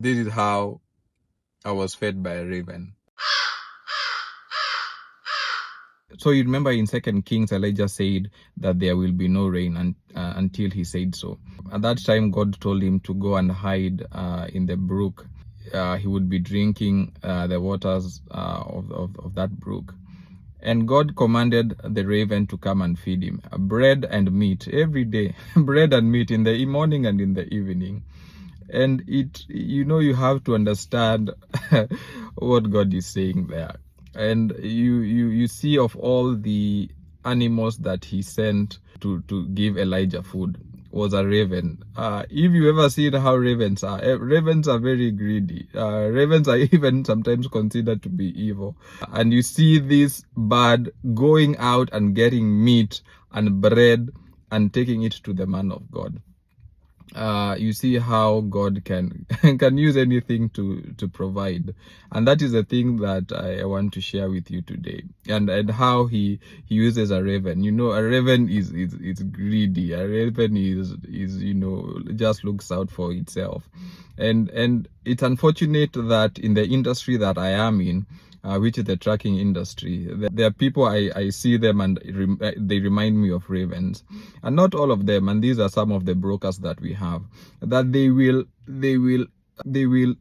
This is how I was fed by a raven. So you remember in Second Kings, Elijah said that there will be no rain until he said so. At that time, God told him to go and hide in the brook. He would be drinking the waters of that brook. And God commanded the raven to come and feed him bread and meat every day, bread and meat in the morning and in the evening. And you have to understand what God is saying there. And you see of all the animals that he sent to give Elijah food was a raven. If you ever seen how ravens are very greedy. Ravens are even sometimes considered to be evil. And you see this bird going out and getting meat and bread and taking it to the man of God. You see how God can use anything to provide, and that is the thing that I want to share with you today, and how he uses a raven. A raven is greedy. A raven is just looks out for itself, and it's unfortunate that in the industry that I am in, which is the trucking industry, there are people I see them and they remind me of ravens, and not all of them. And these are some of the brokers that we have, that they will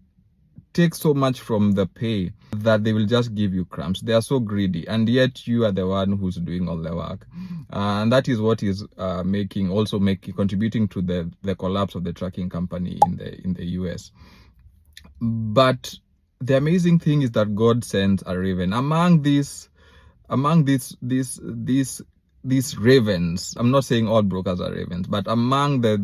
take so much from the pay that they will just give you crumbs. They are so greedy, and yet you are the one who's doing all the work, and that is what is contributing to the collapse of the trucking company in the US. But the amazing thing is that God sends a raven among these ravens. I'm not saying all brokers are ravens, but among the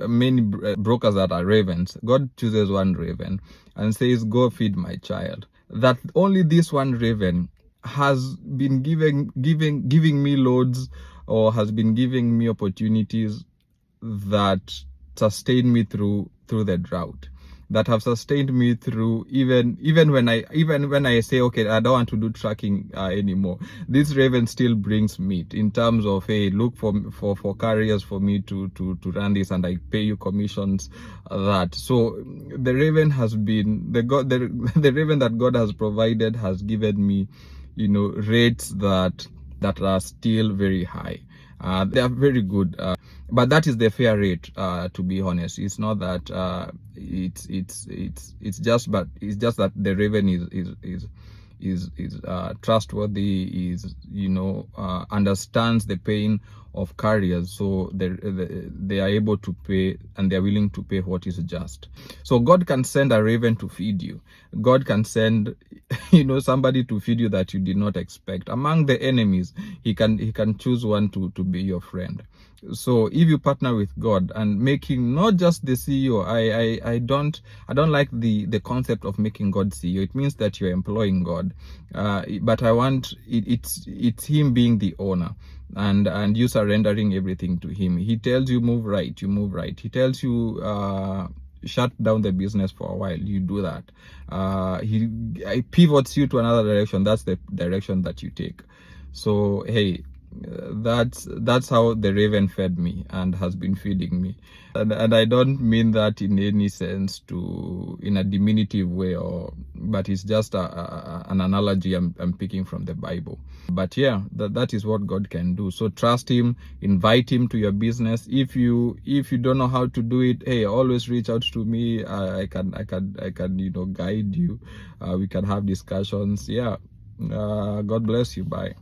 many brokers that are ravens, God chooses one raven and says, "Go feed my child." That only this one raven has been giving me loads, or has been giving me opportunities that sustain me through the drought, that have sustained me through even when I say, okay, I don't want to do trucking anymore. This raven still brings meat in terms of, hey, look for carriers for me to run this, and I pay you commissions. So the raven has been the raven that God has provided has given me rates that are still very high. They are very good, but that is the fair rate. To be honest, it's not that it's just that the raven is trustworthy, understands the pain of carriers, so they are able to pay, and they're willing to pay what is just. So God can send a raven to feed you. God can send somebody to feed you that you did not expect. Among the enemies, he can choose one to be your friend. So if you partner with God and make him not just the CEO, I don't like the concept of making God CEO. It means that you're employing God, but I want it's him being the owner, and you surrendering everything to him. He tells you move right, you move right. He tells you shut down the business for a while, you do that. He pivots you to another direction. That's the direction that you take. So hey, that's how the raven fed me and has been feeding me, and I don't mean that in any sense in a diminutive way, but it's just an analogy I'm picking from the Bible. But yeah, that is what God can do. So trust him, invite him to your business. If you don't know how to do it, hey, always reach out to me. I can guide you. We can have discussions. Yeah. God bless you. Bye.